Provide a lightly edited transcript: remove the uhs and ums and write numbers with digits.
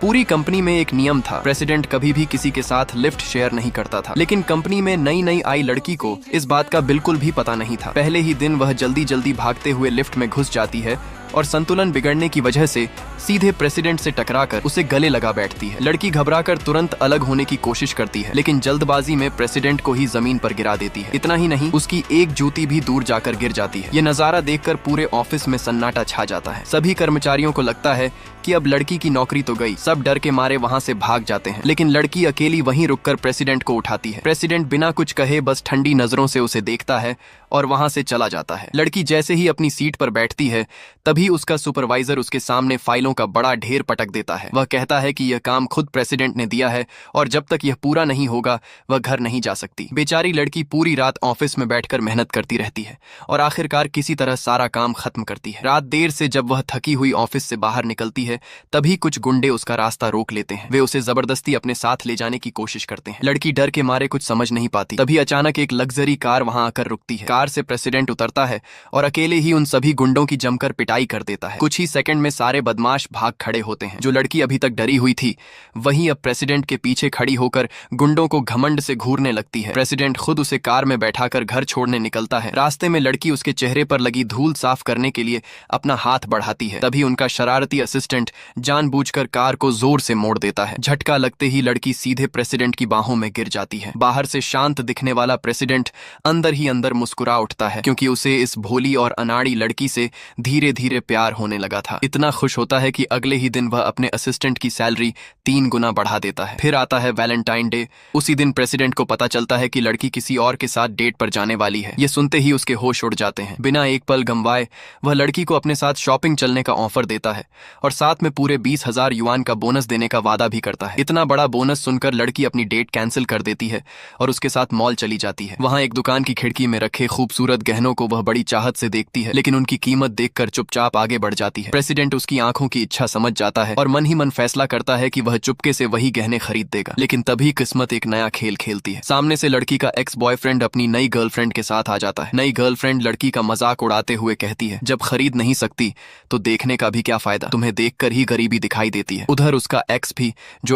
पूरी कंपनी में एक नियम था, प्रेसिडेंट कभी भी किसी के साथ लिफ्ट शेयर नहीं करता था। लेकिन कंपनी में नई नई आई लड़की को इस बात का बिल्कुल भी पता नहीं था। पहले ही दिन वह जल्दी जल्दी भागते हुए लिफ्ट में घुस जाती है और संतुलन बिगड़ने की वजह से सीधे प्रेसिडेंट से टकराकर उसे गले लगा बैठती है। लड़की घबराकर तुरंत अलग होने की कोशिश करती है, लेकिन जल्दबाजी में प्रेसिडेंट को ही जमीन पर गिरा देती है। इतना ही नहीं, उसकी एक जूती भी दूर जाकर गिर जाती है। ये नजारा देखकर पूरे ऑफिस में सन्नाटा छा जाता है। सभी कर्मचारियों को लगता है कि अब लड़की की नौकरी तो गई। सब डर के मारे वहां से भाग जाते हैं, लेकिन लड़की अकेली वहीं रुककर प्रेसिडेंट को उठाती है। प्रेसिडेंट बिना कुछ कहे बस ठंडी नजरों से उसे देखता है और वहां से चला जाता है। लड़की जैसे ही अपनी सीट पर बैठती है, तभी उसका सुपरवाइजर उसके सामने फाइलों का बड़ा ढेर पटक देता है। वह कहता है कि यह काम खुद प्रेसिडेंट ने दिया है और जब तक यह पूरा नहीं होगा वह घर नहीं जा सकती। बेचारी लड़की पूरी रात ऑफिस में बैठकर मेहनत करती रहती है और आखिरकार किसी तरह सारा काम खत्म करती है। रात देर से जब वह थकी हुई ऑफिस से बाहर निकलती है, तभी कुछ गुंडे उसका रास्ता रोक लेते हैं। वे उसे जबरदस्ती अपने साथ ले जाने की कोशिश करते हैं। लड़की डर के मारे कुछ समझ नहीं पाती। तभी अचानक एक लग्जरी कार वहां आकर रुकती है। कार से प्रेसिडेंट उतरता है और अकेले ही उन सभी गुंडों की जमकर पिटाई कर देता है। कुछ ही सेकंड में सारे बदमाश भाग खड़े होते हैं। जो लड़की अभी तक डरी हुई थी, वहीं अब प्रेसिडेंट के पीछे खड़ी होकर गुंडों को घमंड से घूरने लगती है। प्रेसिडेंट खुद उसे कार में बैठाकर घर छोड़ने निकलता है। रास्ते में लड़की उसके चेहरे पर लगी धूल साफ करने के लिए अपना हाथ बढ़ाती है। तभी उनका शरारती असिस्टेंट जानबूझकर कार को जोर से मोड़ देता है। झटका लगते ही लड़की सीधे प्रेसिडेंट की बाहों में गिर जाती है। बाहर से शांत दिखने वाला प्रेसिडेंट अंदर ही अंदर मुस्कुरा उठता है, क्योंकि उसे इस भोली और अनाड़ी लड़की से धीरे धीरे प्यार होने लगा था। इतना खुश होता है कि अगले ही दिन वह अपने असिस्टेंट की सैलरी 3 गुना बढ़ा देता है। फिर आता है वैलेंटाइन डे। उसी दिन प्रेसिडेंट को पता चलता है कि लड़की किसी और के साथ डेट पर जाने वाली है। ये सुनते ही उसके होश उड़ जाते हैं। बिना एक पल गंवाए वह लड़की को अपने साथ शॉपिंग चलने का ऑफर देता है और साथ में पूरे 20,000 युआन का बोनस देने का वादा भी करता है। इतना बड़ा बोनस सुनकर लड़की अपनी डेट कैंसिल कर देती है और उसके साथ मॉल चली जाती है। वहां एक दुकान की खिड़की में रखे खूबसूरत गहनों को वह बड़ी चाहत से देखती है, लेकिन उनकी कीमत देखकर चुपचाप आगे बढ़ जाती है। प्रेसिडेंट उसकी आंखों की इच्छा समझ जाता है और मन ही मन फैसला करता है कि वह चुपके से वही गहने खरीद देगा। लेकिन तभी किस्मत एक नया खेल खेलती है। सामने से लड़की का एक्स बॉयफ्रेंड अपनी नई गर्लफ्रेंड के साथ आ जाता है। नई गर्लफ्रेंड लड़की का मजाक उड़ाते हुए कहती है, जब खरीद नहीं सकती तो देखने का भी क्या फायदा, तुम्हें देखकर ही गरीबी दिखाई देती है। उधर उसका एक्स भी, जो